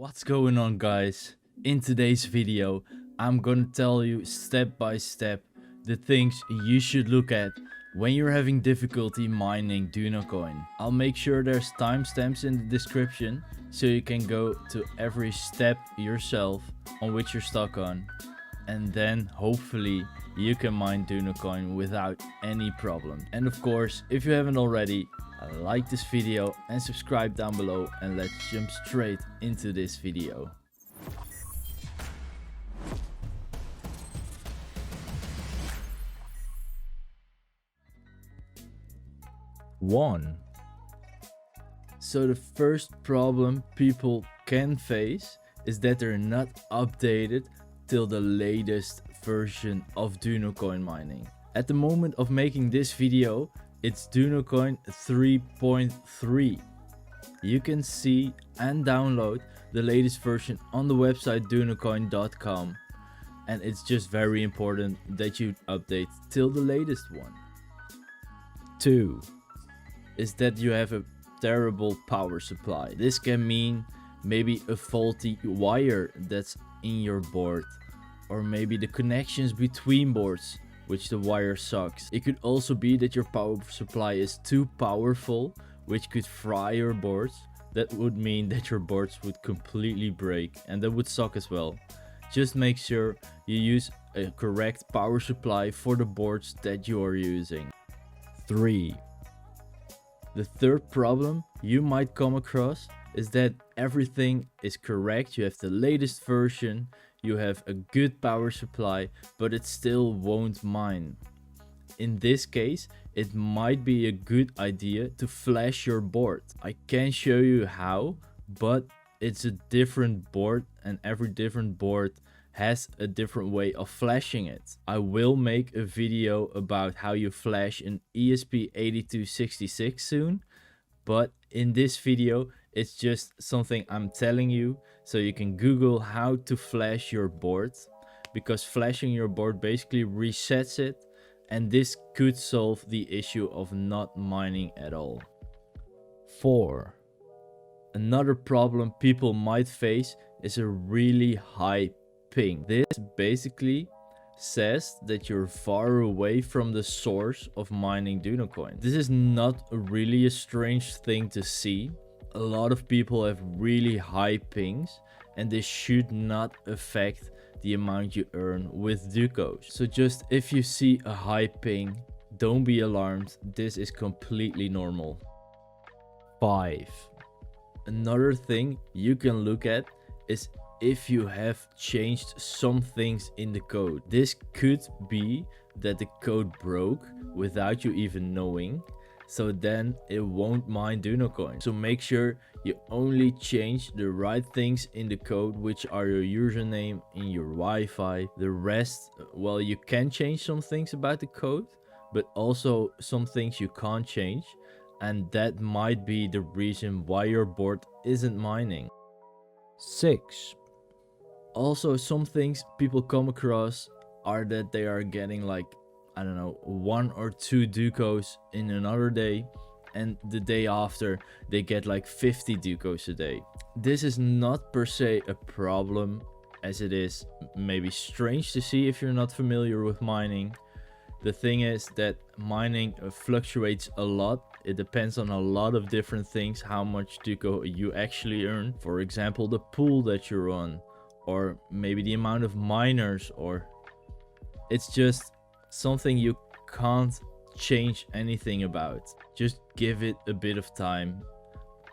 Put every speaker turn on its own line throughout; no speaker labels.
What's going on, guys? In today's video I'm gonna tell you step by step the things you should look at when you're having difficulty mining DuinoCoin. I'll make sure there's timestamps in the description so you can go to every step yourself on which you're stuck on, and then hopefully you can mine DuinoCoin without any problem. And of course, if you haven't already, like this video and subscribe down below, and let's jump straight into this video. One. So the first problem people can face is that they're not updated till the latest version of DuinoCoin mining. At the moment of making this video, it's DuinoCoin 3.3. You can see and download the latest version on the website DuinoCoin.com, and it's just very important that you update till the latest one. 2 is that you have a terrible power supply. This can mean maybe a faulty wire that's in your board, or maybe the connections between boards, which the wire sucks. It could also be that your power supply is too powerful, which could fry your boards. That would mean that your boards would completely break, and that would suck as well. Just make sure you use a correct power supply for the boards that you are using. 3. The third problem you might come across is that everything is correct. You have the latest version, you have a good power supply, but it still won't mine. In this case, it might be a good idea to flash your board. I can show you how, but it's a different board, and every different board has a different way of flashing it. I will make a video about how you flash an ESP8266 soon, but in this video it's just something I'm telling you so you can Google how to flash your board, because flashing your board basically resets it, and this could solve the issue of not mining at all. 4. Another problem people might face is a really high ping. This basically says that you're far away from the source of mining DuinoCoin. This is not really a strange thing to see. A lot of people have really high pings, and this should not affect the amount you earn with Ducos. So just if you see a high ping, don't be alarmed. This is completely normal. 5. Another thing you can look at is if you have changed some things in the code. This could be that the code broke without you even knowing, so then it won't mine DuinoCoin. So make sure you only change the right things in the code, which are your username in your Wi-Fi. The rest, well, you can change some things about the code, but also some things you can't change, and that might be the reason why your board isn't mining. 6. Also, some things people come across are that they are getting like, I don't know, 1 or 2 Ducos in another day, and the day after they get like 50 Ducos a day. This is not per se a problem, as it is maybe strange to see if you're not familiar with mining. The thing is that mining fluctuates a lot. It depends on a lot of different things how much Duco you actually earn. For example, the pool that you're on, or maybe the amount of miners, or it's just something you can't change anything about. Just give it a bit of time.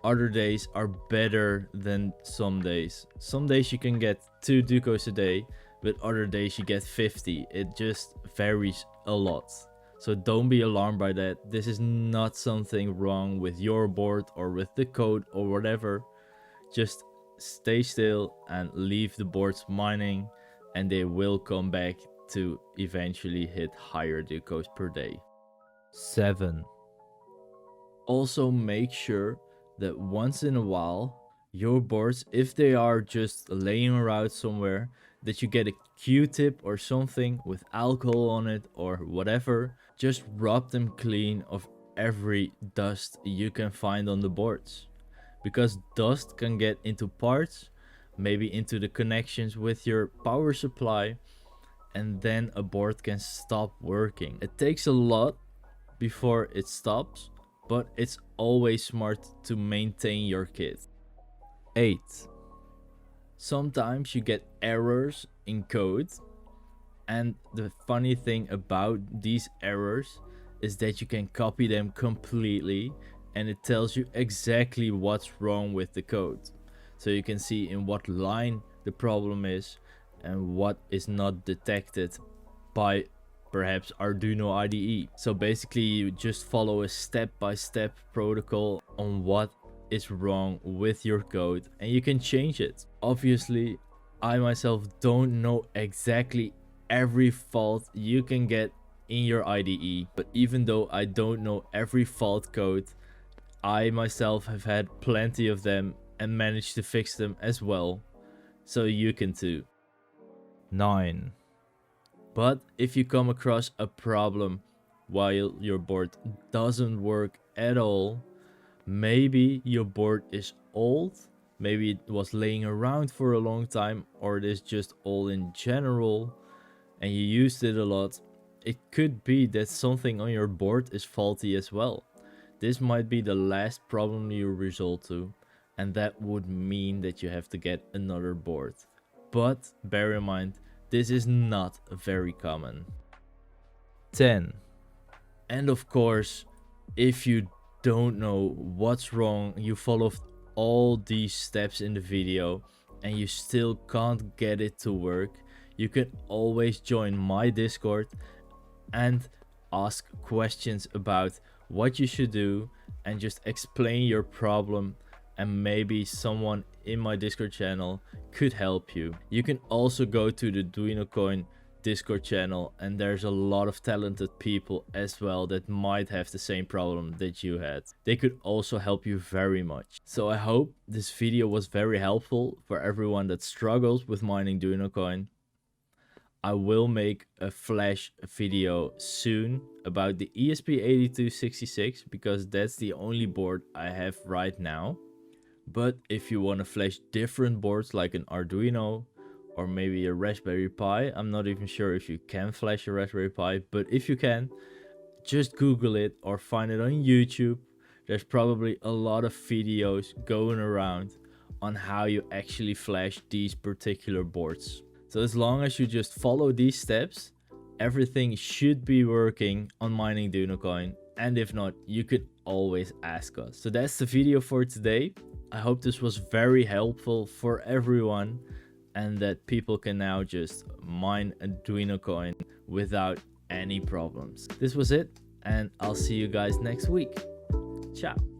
Other days are better than some days. Some days you can get 2 Ducos a day, but other days you get 50. It just varies a lot. So don't be alarmed by that. This is not something wrong with your board or with the code or whatever. Just stay still and leave the boards mining, and they will come back to eventually hit higher Ducos per day. 7. Also make sure that once in a while your boards, if they are just laying around somewhere, that you get a Q-tip or something with alcohol on it or whatever. Just rub them clean of every dust you can find on the boards, because dust can get into parts maybe into the connections with your power supply, and then a board can stop working. It takes a lot before it stops, but it's always smart to maintain your kit. 8. Sometimes you get errors in code, and the funny thing about these errors is that you can copy them completely and it tells you exactly what's wrong with the code. So you can see in what line the problem is and what is not detected by perhaps Arduino IDE. So basically you just follow a step-by-step protocol on what is wrong with your code and you can change it. Obviously, I myself don't know exactly every fault you can get in your IDE, but even though I don't know every fault code, I myself have had plenty of them and managed to fix them as well, so you can too. 9. But if you come across a problem while your board doesn't work at all, maybe your board is old, maybe it was laying around for a long time, or it is just old in general and you used it a lot, it could be that something on your board is faulty as well. This might be the last problem you resort to, and that would mean that you have to get another board. But bear in mind, this is not very common. 10. And of course, if you don't know what's wrong, you followed all these steps in the video and you still can't get it to work, you can always join my Discord and ask questions about what you should do and just explain your problem, and maybe someone in my Discord channel could help you. You can also go to the Duino-Coin Discord channel and there's a lot of talented people as well that might have the same problem that you had. They could also help you very much. So I hope this video was very helpful for everyone that struggles with mining Duino-Coin. I will make a flash video soon about the ESP8266 because that's the only board I have right now. But if you want to flash different boards like an Arduino or maybe a Raspberry Pi, I'm not even sure if you can flash a Raspberry Pi, but if you can, just Google it or find it on YouTube. There's probably a lot of videos going around on how you actually flash these particular boards. So as long as you just follow these steps, everything should be working on mining Duino-Coin. And if not, you could always ask us. So that's the video for today. I hope this was very helpful for everyone and that people can now just mine a Duino-Coin without any problems. This was it, and I'll see you guys next week. Ciao.